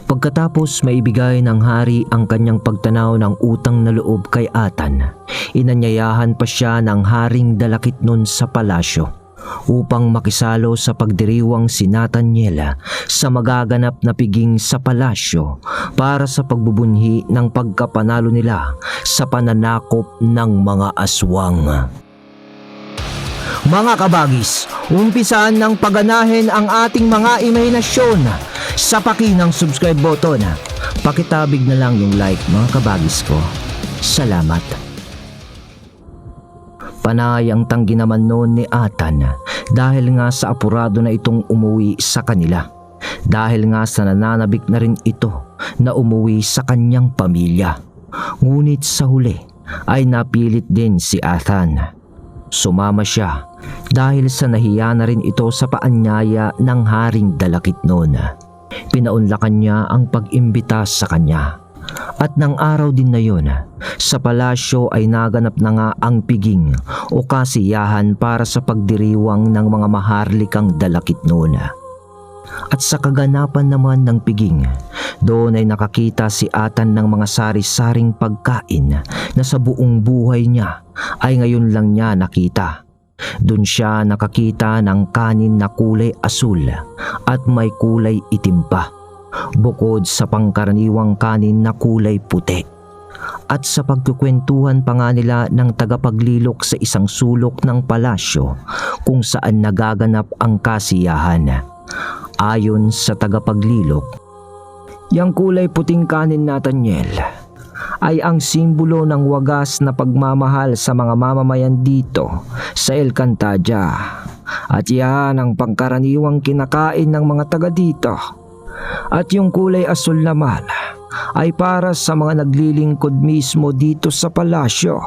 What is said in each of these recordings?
Pagkatapos maibigay ng hari ang kanyang pagtanaw ng utang na loob kay Atan, inanyayahan pa siya ng haring Dalakitnon sa palasyo upang makisalo sa pagdiriwang si Nathaniel sa magaganap na piging sa palasyo para sa pagbubunhi ng pagkapanalo nila sa pananakop ng mga aswang. Mga kabagis, umpisaan ng paganahin ang ating mga imahinasyon sa pakinang subscribe button. Pakitabig na lang yung like, mga kabagis ko. Salamat. Panay ang tanggi naman noon ni Atan dahil nga sa apurado na itong umuwi sa kanila. Dahil nga sa nananabik na rin ito na umuwi sa kanyang pamilya. Ngunit sa huli ay napilit din si Atan. Sumama siya dahil sa nahiya na rin ito sa paanyaya ng haring Dalakitnon. Pinaunlakan niya ang pag-imbita sa kanya. At ng araw din na yun, sa palasyo ay naganap na nga ang piging o kasiyahan para sa pagdiriwang ng mga maharlikang Dalakitnon. At sa kaganapan naman ng piging, doon ay nakakita si Atan ng mga sari-saring pagkain na sa buong buhay niya ay ngayon lang niya nakita. Doon siya nakakita ng kanin na kulay asul at may kulay itim pa, bukod sa pangkaraniwang kanin na kulay puti. At sa pagkukwentuhan pa nga nila ng tagapaglilok sa isang sulok ng palasyo kung saan nagaganap ang kasiyahan. Ayon sa tagapaglilok, yang kulay puting kanin Nathaniel ay ang simbolo ng wagas na pagmamahal sa mga mamamayan dito sa Alcantaya. At yan ang pangkaraniwang kinakain ng mga taga dito. At yung kulay asul naman ay para sa mga naglilingkod mismo dito sa palasyo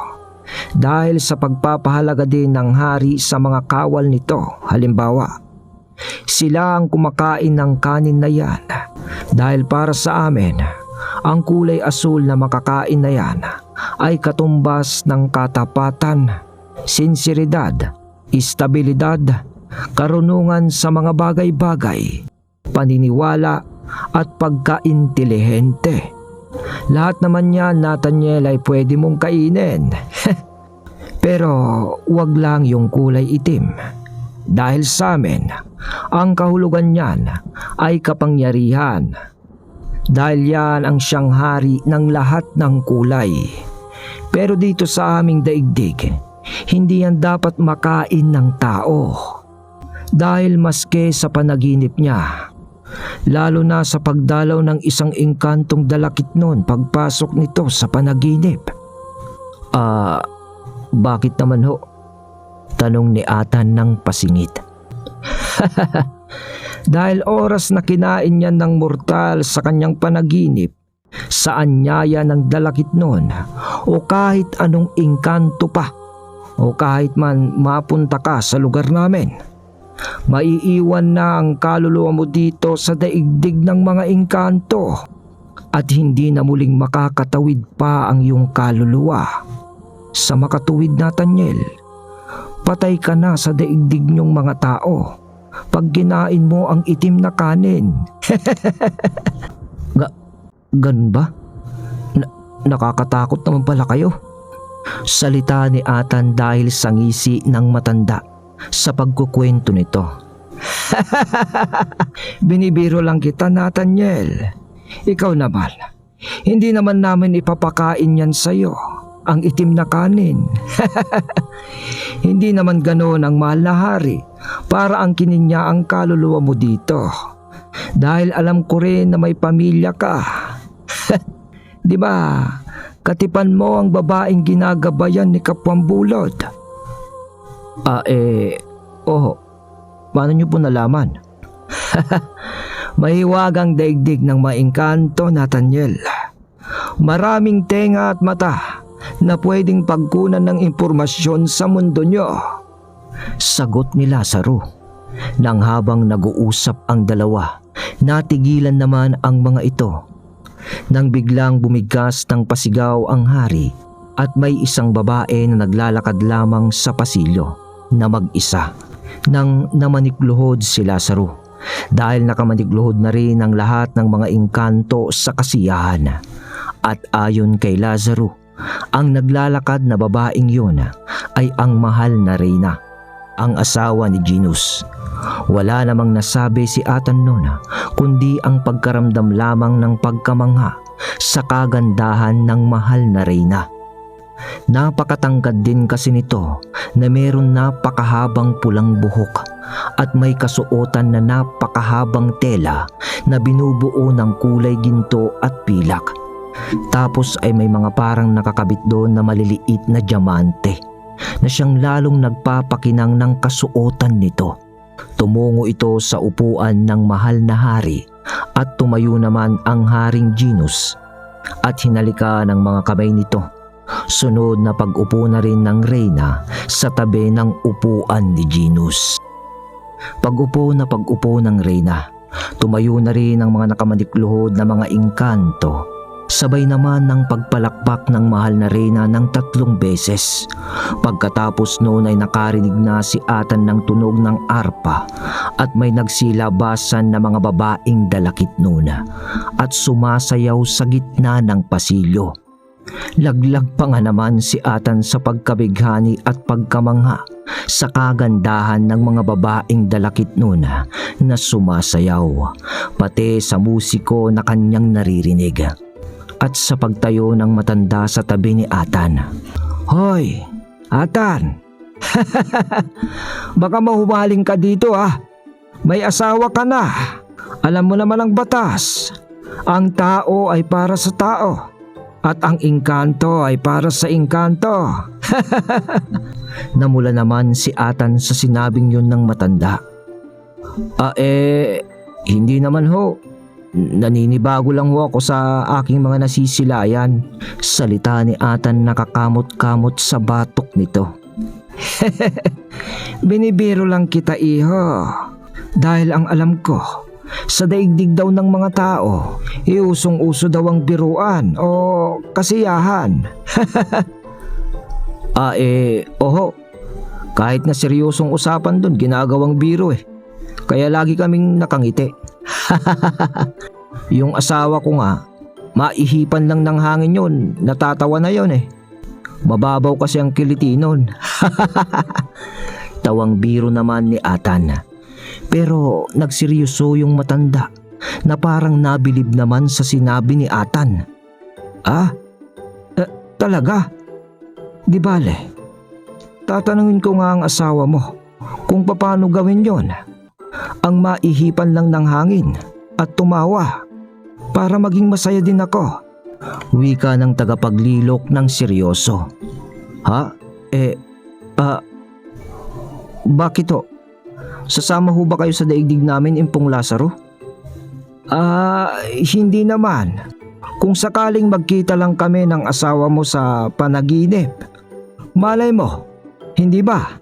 dahil sa pagpapahalaga din ng hari sa mga kawal nito. Halimbawa, sila ang kumakain ng kanin na yan dahil para sa amin, ang kulay asul na makakain na yan ay katumbas ng katapatan, sinseridad, istabilidad, karunungan sa mga bagay-bagay, paniniwala at pagkaintelihente. Lahat naman yan, Nathaniel, ay pwede mong kainin. Pero wag lang yung kulay itim. Dahil sa amin, ang kahulugan niyan ay kapangyarihan. Dahil yan ang siyang hari ng lahat ng kulay. Pero dito sa aming daigdig, hindi yan dapat makain ng tao. Dahil maske sa panaginip niya, lalo na sa pagdalaw ng isang engkantong Dalakitnon pagpasok nito sa panaginip. Bakit naman ho? Tanong ni Atan ng pasingit. Dahil oras na kinain niya ng mortal sa kanyang panaginip, sa anyaya ng Dalakitnon o kahit anong engkanto pa o kahit man mapunta ka sa lugar namin, maiiwan na ang kaluluwa mo dito sa daigdig ng mga engkanto at hindi na muling makakatawid pa ang iyong kaluluwa. Sa makatuwid, Nathaniel, patay ka na sa daigdig niyong mga tao pag kinain mo ang itim na kanin. Ganun ba? Nakakatakot naman pala kayo. Salita ni Atan dahil sa ngisi ng matanda sa pagkukwento nito. Binibiro lang kita, Nathaniel. Ikaw naman, hindi naman namin ipapakain yan sa'yo, ang itim na kanin. Hindi naman ganoon ang mahal na hari para angkinin niya ang kaluluwa mo dito. Dahil alam ko rin na may pamilya ka. Di ba? Katipan mo ang babaeng ginagabayan ni Kapwang Bulod. Paano niyo po nalaman? Mahiwagang daigdig ng maingkanto, Nathaniel. Maraming tenga at mata na pwedeng pagkunan ng impormasyon sa mundo niyo. Sagot ni Lazaro. Nang habang nag-uusap ang dalawa, natigilan naman ang mga ito. Nang biglang bumigkas ng pasigaw ang hari at may isang babae na naglalakad lamang sa pasilyo na mag-isa. Nang namanikluhod si Lazaro, dahil nakamanigluhod na rin ang lahat ng mga engkanto sa kasiyahan. At ayon kay Lazaro, ang naglalakad na babaeng yun ay ang mahal na Reyna, ang asawa ni Ginus. Wala namang nasabi si Atan noon kundi ang pagkaramdam lamang ng pagkamangha sa kagandahan ng mahal na Reyna. Napakatangkad din kasi nito na meron napakahabang pulang buhok at may kasuotan na napakahabang tela na binubuo ng kulay ginto at pilak. Tapos ay may mga parang nakakabit doon na maliliit na diamante na siyang lalong nagpapakinang ng kasuotan nito. Tumungo ito sa upuan ng mahal na hari at tumayo naman ang haring Ginus at hinalika ng mga kamay nito. Sunod na pag-upo na rin ng Reyna sa tabi ng upuan ni Ginus. Pag-upo ng Reyna, tumayo na rin ang mga nakamanikluhod na mga engkanto. Sabay naman ng pagpalakpak ng mahal na Reyna ng 3 beses. Pagkatapos noon ay nakarinig na si Atan ng tunog ng arpa at may nagsilabasan na mga babaeng dalakit noon at sumasayaw sa gitna ng pasilyo. Laglag pa nga naman si Atan sa pagkabighani at pagkamangha sa kagandahan ng mga babaeng dalakit noon na sumasayaw, pati sa musiko na kanyang naririnig. At sa pagtayo ng matanda sa tabi ni Atan, "Hoy, Atan! Baka mahumaling ka dito May asawa ka na. Alam mo naman ang batas. Ang tao ay para sa tao at ang engkanto ay para sa engkanto." Namula naman si Atan sa sinabing yun ng matanda. Hindi naman ho. Naninibago lang ho ako sa aking mga nasisilayan. Salita ni Atan nakakamot-kamot sa batok nito. Binibiro lang kita, iho. Dahil ang alam ko, sa daigdig daw ng mga tao, iusong-uso daw ang biruan o kasiyahan. Oho. Kahit na seryosong usapan dun, ginagawang biro Kaya lagi kaming nakangiti. Yung asawa ko nga, maihipan lang ng hangin yun, natatawa na yun Mababaw kasi ang kiliti nun. Tawang biro naman ni Atan. Pero nagseryoso yung matanda na parang nabilib naman sa sinabi ni Atan. Talaga? Di bale, tatanungin ko nga ang asawa mo kung paano gawin yon. Ang maihipan lang ng hangin at tumawa para maging masaya din ako. Wika ng tagapaglilok ng seryoso. Bakit ho? Sasama ho ba kayo sa daigdig namin, Impong Lazaro? Hindi naman. Kung sakaling magkita lang kami ng asawa mo sa panaginip, malay mo, hindi ba?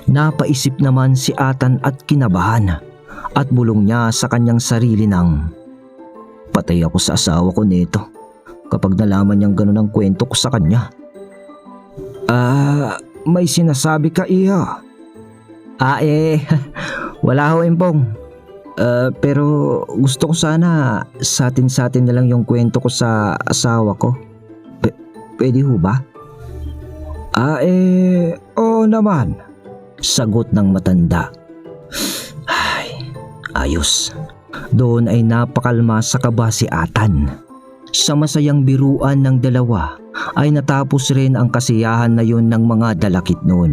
Napaisip naman si Atan at kinabahan at bulong niya sa kanyang sarili ng, "Patay ako sa asawa ko nito kapag nalaman niyang ganun ang kwento ko sa kanya." May sinasabi ka, iha? Wala ho, Impong. Pero gusto ko sana sa atin na lang yung kwento ko sa asawa ko. Pwede ho ba? Oo naman. Sagot ng matanda. Ayos. Doon ay napakalma sa kaba si Atan. Sa masayang biruan ng dalawa ay natapos rin ang kasiyahan na yun ng mga dalakit noon.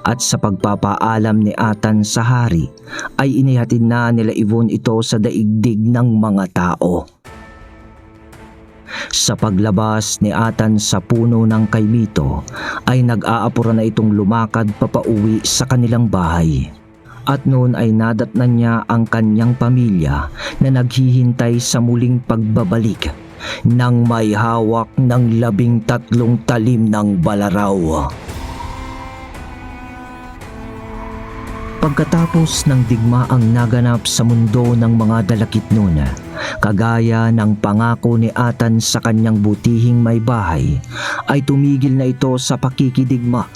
At sa pagpapaalam ni Atan sa hari ay inihatid na nila Yvonne ito sa daigdig ng mga tao. Sa paglabas ni Atan sa puno ng kaimito ay nag-aapura na itong lumakad papauwi sa kanilang bahay. At noon ay nadatnan niya ang kanyang pamilya na naghihintay sa muling pagbabalik nang may hawak ng 13 talim ng balaraw. Pagkatapos ng digmaang naganap sa mundo ng mga dalakit noon, kagaya ng pangako ni Atan sa kanyang butihing may bahay, ay tumigil na ito sa pakikidigma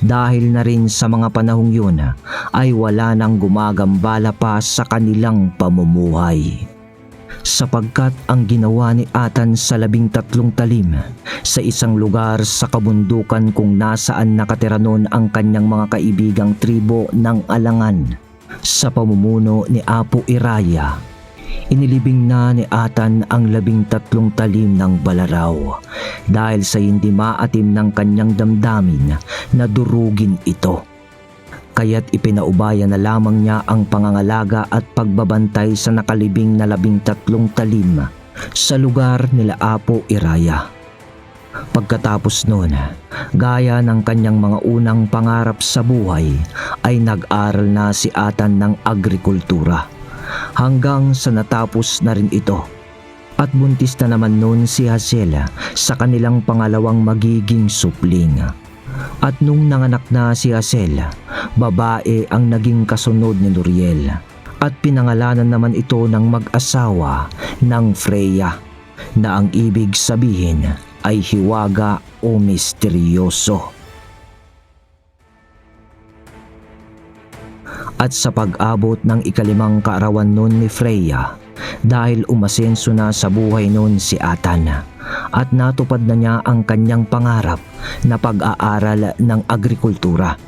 dahil na rin sa mga panahong yun ay wala nang gumagambala pa sa kanilang pamumuhay. Sapagkat ang ginawa ni Atan sa 13 talim sa isang lugar sa kabundukan kung nasaan nakatira noon ang kanyang mga kaibigang tribo ng Alangan sa pamumuno ni Apo Iraya, inilibing na ni Atan ang 13 talim ng balaraw dahil sa hindi maatim ng kanyang damdamin na durugin ito. Kaya't ipinaubaya na lamang niya ang pangangalaga at pagbabantay sa nakalibing na 13 talim sa lugar nila Apo Iraya. Pagkatapos noon, gaya ng kanyang mga unang pangarap sa buhay, ay nag-aral na si Atan ng agrikultura hanggang sa natapos na rin ito. At buntis na naman noon si Hazel sa kanilang pangalawang magiging supling. At nung nanganak na si Hazel, babae ang naging kasunod ni Nuriel at pinangalanan naman ito ng mag-asawa ng Freya na ang ibig sabihin ay hiwaga o misteryoso. At sa pag-abot ng ika-5 kaarawan noon ni Freya, dahil umasenso na sa buhay noon si Atan at natupad na niya ang kanyang pangarap na pag-aaral ng agrikultura,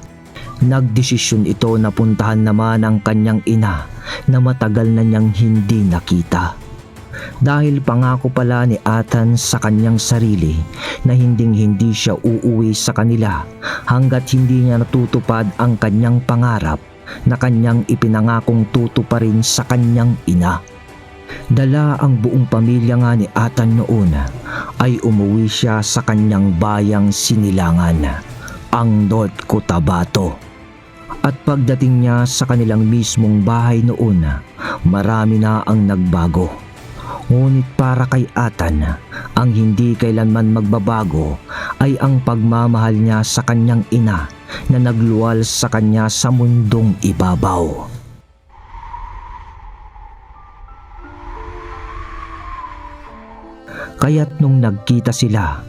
nagdesisyon ito na puntahan naman ang kanyang ina na matagal na niyang hindi nakita. Dahil pangako pala ni Atan sa kanyang sarili na hindi siya uuwi sa kanila hanggat hindi niya natutupad ang kanyang pangarap na kanyang ipinangakong tutuparin sa kanyang ina. Dala ang buong pamilya nga ni Atan noon ay umuwi siya sa kanyang bayang Sinilangan, ang North Cotabato. At pagdating niya sa kanilang mismong bahay noon, marami na ang nagbago. Ngunit para kay Atan, ang hindi kailanman magbabago ay ang pagmamahal niya sa kanyang ina na nagluwal sa kanya sa mundong ibabaw. Kaya't nung nagkita sila,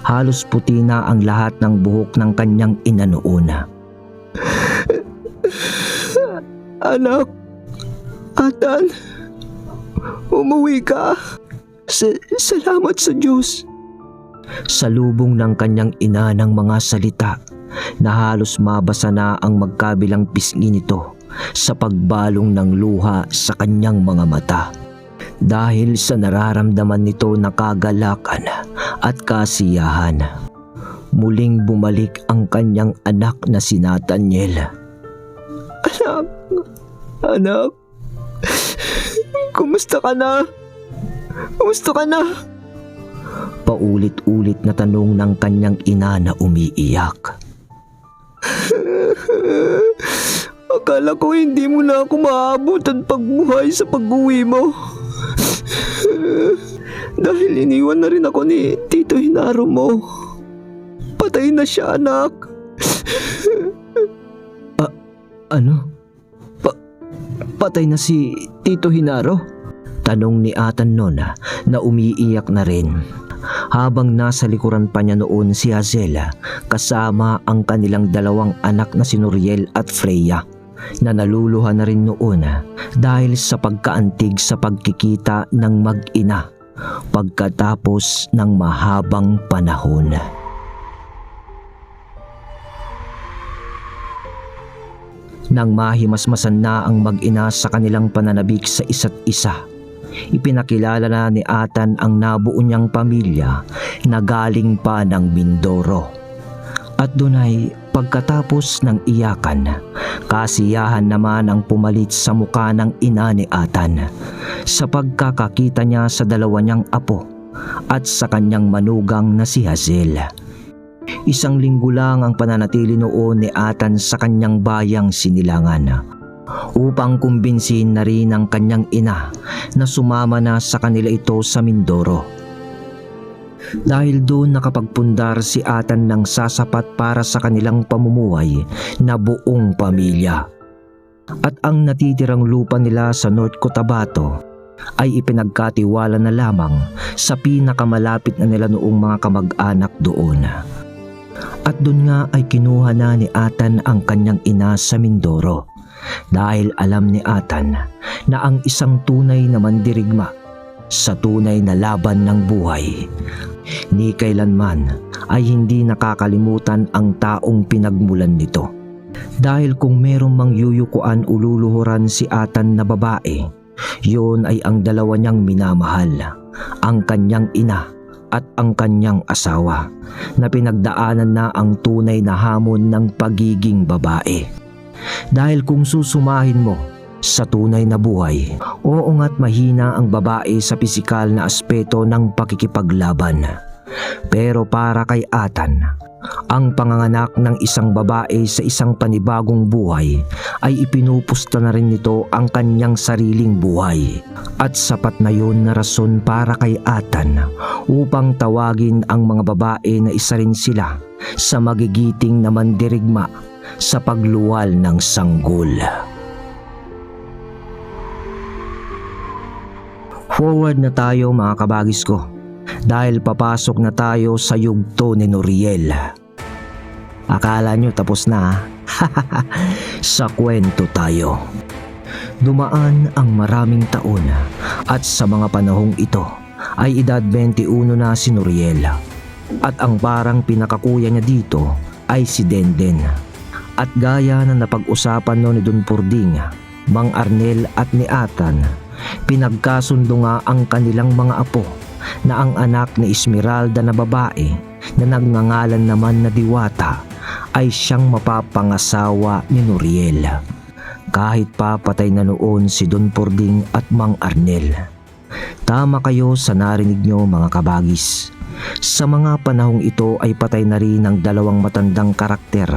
halos puti na ang lahat ng buhok ng kanyang ina noon. Anak, Atan, umuwi ka. Salamat sa Diyos. Salubong ng kanyang ina ng mga salita na halos mabasa na ang magkabilang pisngi nito sa pagbalong ng luha sa kanyang mga mata. Dahil sa nararamdaman nito na kagalakan at kasiyahan, muling bumalik ang kanyang anak na si Nathaniel. Anak, kumusta ka na? Kumusta ka na? Paulit-ulit na tanong ng kanyang ina na umiiyak. Akala ko hindi mo na ako maabutan pagbuhay sa pag-uwi mo. Dahil iniwan na rin ako ni Tito Hinaro mo. Patay na siya, anak. Ano? Patay na si Tito Hinaro? Tanong ni Atan noon na umiiyak na rin. Habang nasa likuran pa niya noon si Hazel kasama ang kanilang 2 anak na si Nuriel at Freya, na naluluha na rin noon dahil sa pagkaantig sa pagkikita ng mag-ina pagkatapos ng mahabang panahon. Nang mahimasmasan na ang mag-ina sa kanilang pananabik sa isa't isa, ipinakilala na ni Atan ang nabuo niyang pamilya na galing pa ng Mindoro. At doon ay pagkatapos ng iyakan, kasiyahan naman ang pumalit sa mukha ng ina ni Atan sa pagkakakita niya sa 2 niyang apo at sa kanyang manugang na si Hazel. 1 linggo lang ang pananatili noon ni Atan sa kanyang bayang Sinilangan upang kumbinsihin na rin ang kanyang ina na sumama na sa kanila ito sa Mindoro. Dahil doon nakapagpundar si Atan ng sasapat para sa kanilang pamumuhay na buong pamilya. At ang natitirang lupa nila sa North Cotabato ay ipinagkatiwala na lamang sa pinakamalapit na nila noong mga kamag-anak doon. At doon nga ay kinuha na ni Atan ang kanyang ina sa Mindoro dahil alam ni Atan na ang isang tunay na mandirigma sa tunay na laban ng buhay ni kailanman ay hindi nakakalimutan ang taong pinagmulan nito. Dahil kung merong mangyuyukuan o luluhuran si Atan na babae, yun ay ang dalawa niyang minamahal, ang kanyang ina at ang kanyang asawa na pinagdaanan na ang tunay na hamon ng pagiging babae. Dahil kung susumahin mo sa tunay na buhay, oo nga't mahina ang babae sa pisikal na aspeto ng pakikipaglaban. Pero para kay Atan, ang panganganak ng isang babae sa isang panibagong buhay ay ipinupusta na rin nito ang kanyang sariling buhay. At sapat na yun na rason para kay Atan upang tawagin ang mga babae na isa rin sila sa magigiting na mandirigma sa pagluwal ng sanggol. Forward na tayo mga kabagis ko, dahil papasok na tayo sa yugto ni Noriel. Akala nyo tapos na? Sa kwento tayo. Dumaan ang maraming taon at sa mga panahong ito ay edad 21 na si Noriel. At ang parang pinakakuya niya dito ay si Denden. At gaya na napag-usapan no ni Don Purding, Mang Arnel at ni Atan, pinagkasundo nga ang kanilang mga apo na ang anak ni Esmeralda na babae na nagngangalan naman na Diwata ay siyang mapapangasawa ni Noriel. Kahit papatay na noon si Don Purding at Mang Arnel. Tama kayo sa narinig nyo mga kabagis. Sa mga panahong ito ay patay na rin ang dalawang matandang karakter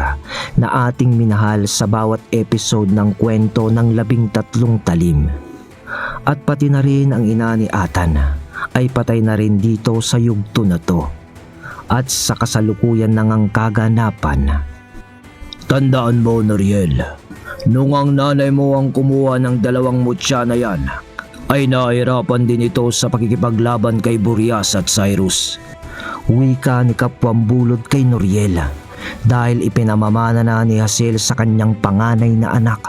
na ating minahal sa bawat episode ng kwento ng 13 talim. At pati na rin ang ina ni Atan ay patay na rin dito sa yugto na to. At sa kasalukuyan ng ang kaganapan. Tandaan mo, Noriel, nung ang nanay mo ang kumuha ng dalawang mutya na yan, ay nahirapan din ito sa pakikipaglaban kay Burias at Cyrus. Wika ni Kapwambulod kay Noriel dahil ipinamamana na ni Hazel sa kanyang panganay na anak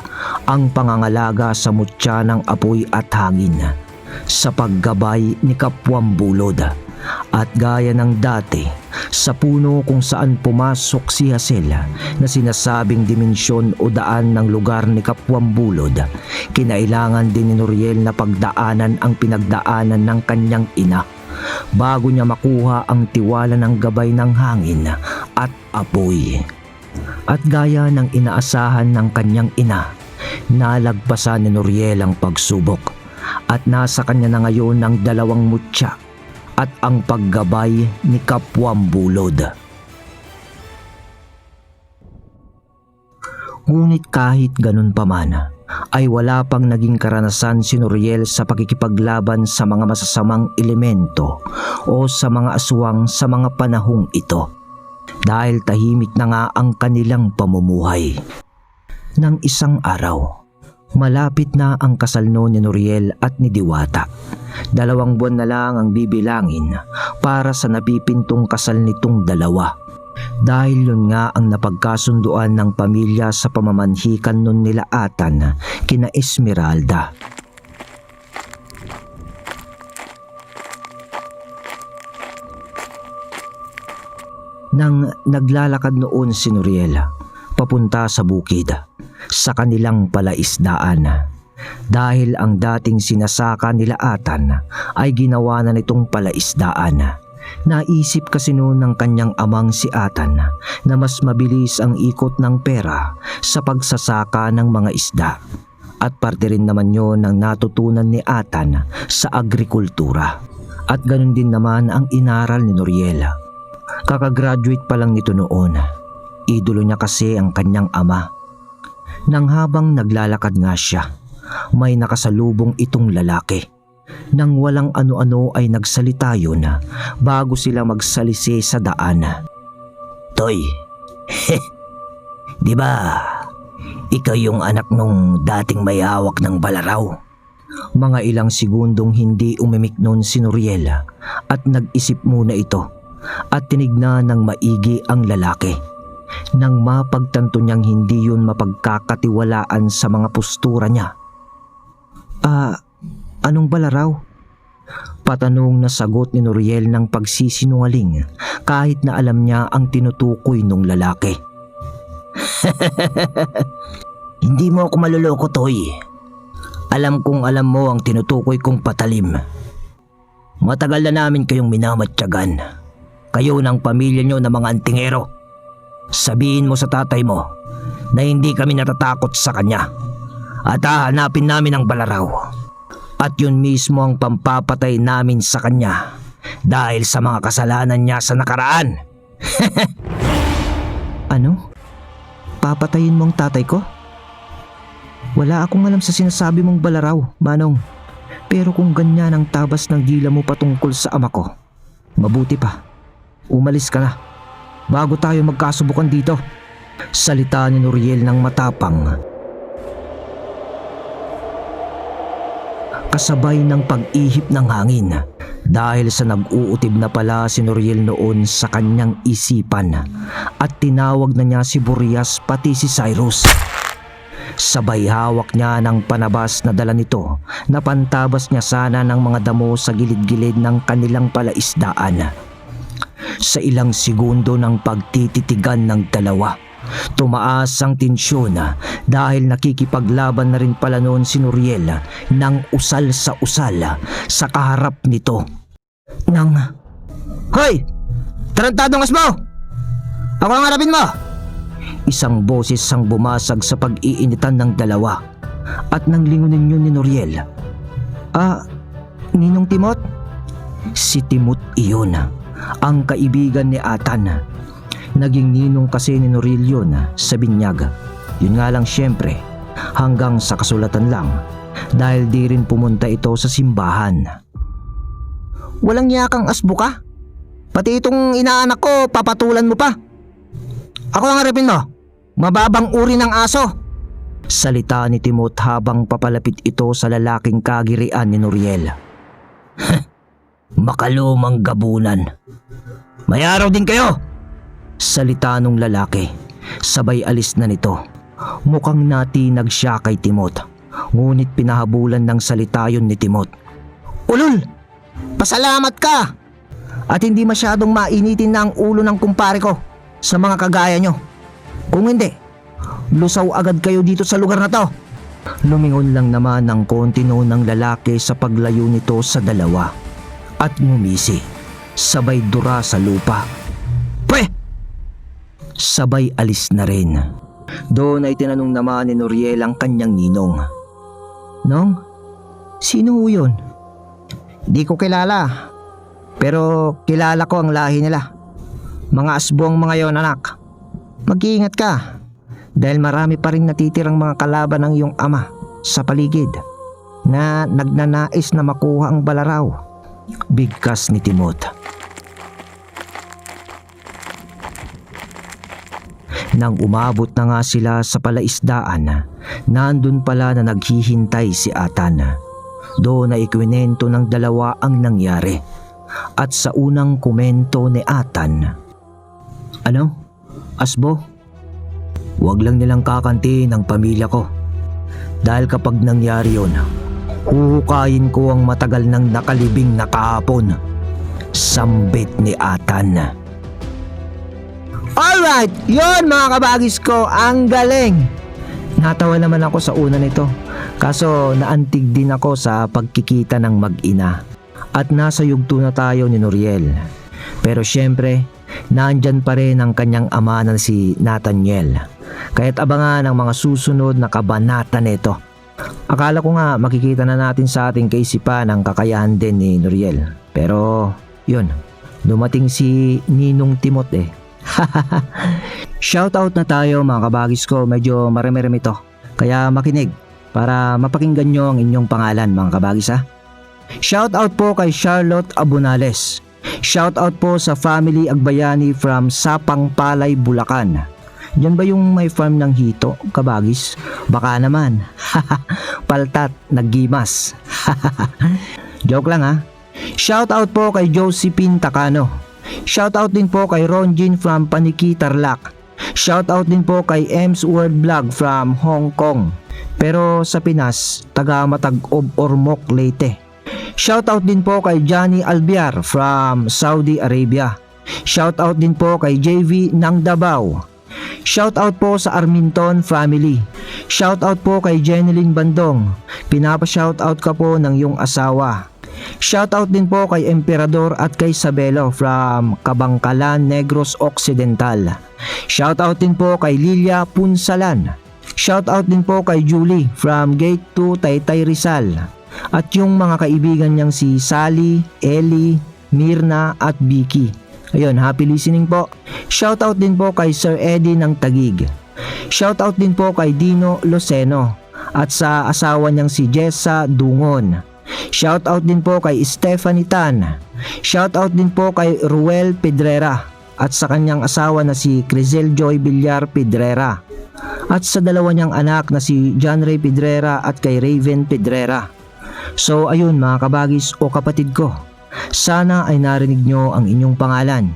ang pangangalaga sa mutya ng apoy at hangin sa paggabay ni Kapwambulod. At gaya ng dati, sa puno kung saan pumasok si Hazel na sinasabing dimensyon o daan ng lugar ni Kapwambulod, kinailangan din ni Noriel na pagdaanan ang pinagdaanan ng kanyang ina bago niya makuha ang tiwala ng gabay ng hangin at apoy. At gaya ng inaasahan ng kanyang ina, nalagpasan ni Noriel ang pagsubok at nasa kanya na ngayon ang dalawang mutya at ang paggabay ni Kapwambulod. Ngunit kahit ganun pa man, ay wala pang naging karanasan si Noriel sa pakikipaglaban sa mga masasamang elemento o sa mga aswang sa mga panahong ito. Dahil tahimik na nga ang kanilang pamumuhay. Nang isang araw, malapit na ang kasal no ni Noriel at ni Diwata. 2 buwan na lang ang bibilangin para sa napipintong kasal nitong dalawa. Dahil yun nga ang napagkasunduan ng pamilya sa pamamanhikan nun nila Atan kina Esmeralda. Nang naglalakad noon si Noriel papunta sa bukid sa kanilang palaisdaan, dahil ang dating sinasaka nila Atan ay ginawa na nitong palaisdaan. Naisip kasi noon ng kanyang amang si Atan na mas mabilis ang ikot ng pera sa pagsasaka ng mga isda. At parte rin naman yon ang natutunan ni Atan sa agrikultura. At ganun din naman ang inaral ni Noriel. Kakagraduate pa lang nito noon. Idolo niya kasi ang kanyang ama. Nang habang naglalakad nga siya, may nakasalubong itong lalaki. Nang walang ano-ano ay nagsalita yun bago sila magsalisi sa daan. Toy, di ba ikaw yung anak nung dating may hawak ng balaraw? Mga ilang segundong hindi umimik noon si Noriel at nag-isip muna ito. at tinignan ng maigi ang lalaki. Nang mapagtanto niyang hindi yun mapagkakatiwalaan sa mga postura niya. Anong balaraw? Patanong na sagot ni Noriel ng pagsisinungaling kahit na alam niya ang tinutukoy ng lalaki. Hindi mo ako maluloko, Toy. Alam kong alam mo ang tinutukoy kong patalim. Matagal na namin kayong minamatyagan. Kayo ng pamilya nyo na mga antingero. Sabihin mo sa tatay mo na hindi kami natatakot sa kanya at hahanapin namin ang balaraw. At yun mismo ang pampapatay namin sa kanya dahil sa mga kasalanan niya sa nakaraan. Ano? Papatayin mo ang tatay ko? Wala akong alam sa sinasabi mong balaraw, Manong. Pero kung ganyan ang tabas ng dila mo patungkol sa ama ko, mabuti pa. Umalis ka na bago tayo magkasubukan dito. Salita ni Noriel ng matapang. Kasabay ng pag-ihip ng hangin dahil sa nag-uutib na pala si Noriel noon sa kanyang isipan at tinawag na niya si Boreas pati si Cyrus. Sabay hawak niya ng panabas na dala nito na pantabas niya sana ng mga damo sa gilid-gilid ng kanilang palaisdaan. Sa ilang segundo ng pagtititigan ng dalawa, tumaas ang tensyon dahil nakikipaglaban na rin pala noon si Noriel ng usal sa usal sa kaharap nito. Hoy! Tarantadong asmo! Ako ang harapin mo! Isang boses ang bumasag sa pag-iinitan ng dalawa at nang lingunin yun ni Noriel. Ninong Timot? Si Timot iyon, ang kaibigan ni Atan. Naging ninong kasi ni Noriel yun sa binyag. Yun nga lang syempre, hanggang sa kasulatan lang dahil di rin pumunta ito sa simbahan. Walang yakang asbo ka? Pati itong inaanak ko, papatulan mo pa? Ako ang harapin mo, mababang uri ng aso. Salita ni Timot habang papalapit ito sa lalaking kagirian ni Noriel. Makalumang gabunan. May araw din kayo! Salita nung lalaki, sabay alis na nito. Mukhang natinag siya kay Timot, ngunit pinahabulan ng salita yun ni Timot. Ulol! Pasalamat ka! At hindi masyadong mainitin na ang ulo ng kumpare ko sa mga kagaya nyo. Kung hindi, lusaw agad kayo dito sa lugar na to. Lumingon lang naman ng konti noon ng lalaki sa paglayo nito sa dalawa at ngumisi, sabay dura sa lupa. Sabay alis na rin. Doon ay tinanong naman ni Noriel ang kanyang ninong. Nong, sino ho yun? Di ko kilala, pero kilala ko ang lahi nila. Mga asbo ang mga yon, anak. Mag-iingat ka dahil marami pa rin natitirang mga kalaban ng iyong ama sa paligid na nagnanais na makuha ang balaraw. Bigkas ni Timot. Nang umabot na nga sila sa palaisdaan, nandun pala na naghihintay si Atan. Doon ay ikwinento ng dalawa ang nangyari. At sa unang komento ni Atan, ano? Asbo? Huwag lang nilang kakanti ng pamilya ko. Dahil kapag nangyari yun, huhukayin ko ang matagal nang nakalibing na kahapon. Sambit ni Atan. Alright, yon mga kabagis ko, ang galing. Natawa naman ako sa una nito, kaso naantig din ako sa pagkikita ng mag-ina. At nasa yugto na tayo ni Noriel. Pero syempre, nandyan pa rin ang kanyang ama na si Nathaniel. Kaya't abangan ang mga susunod na kabanata nito. Akala ko nga makikita na natin sa ating kaisipan ang kakayahan din ni Noriel. Pero yun, dumating si Ninong Timot eh. Shoutout na tayo mga kabagis ko, medyo marami-rami to. Kaya makinig para mapakinggan nyo ang inyong pangalan mga kabagis ha. Shoutout po kay Charlotte Abunales. Shoutout po sa family Agbayani from Sapang Palay, Bulacan. Diyan ba yung may farm ng hito, kabagis? Baka naman. Paltat, naggimas. Joke lang ha. Shoutout po kay Josephine Takano. Shoutout din po kay Ronjin from Paniki, Tarlac. Shoutout din po kay Ems World Vlog from Hong Kong. Pero sa Pinas, taga Matag-Ob Ormoc, Leyte. Shoutout din po kay Johnny Albiar from Saudi Arabia. Shoutout din po kay JV ng Davao. Shoutout po sa Arminton family. Shoutout po kay Jeneline Bandong. Pinapa-shoutout ka po ng iyong asawa. Shoutout din po kay Emperador at kay Sabelo from Kabangkalan, Negros Occidental. Shoutout din po kay Lilia Punsalan. Shoutout din po kay Julie from Gate 2, Taytay, Rizal. At yung mga kaibigan niyang si Sally, Ellie, Mirna at Vicky. Ayun, happy listening po. Shoutout din po kay Sir Eddie ng Tagig. Shoutout din po kay Dino Luceno at sa asawa niyang si Jessa Dungon. Shoutout din po kay Stephanie Tan. Shoutout din po kay Ruel Pedrera at sa kanyang asawa na si Crizel Joy Villar Pedrera. At sa dalawa niyang anak na si John Ray Pedrera at kay Raven Pedrera. So ayun mga kabagis o kapatid ko, sana ay narinig nyo ang inyong pangalan.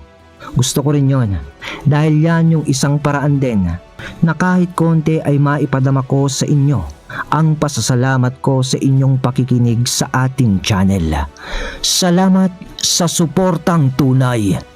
Gusto ko rin yon dahil yan yung isang paraan din na kahit konti ay maipadama ko sa inyo ang pasasalamat ko sa inyong pakikinig sa ating channel. Salamat sa suportang tunay.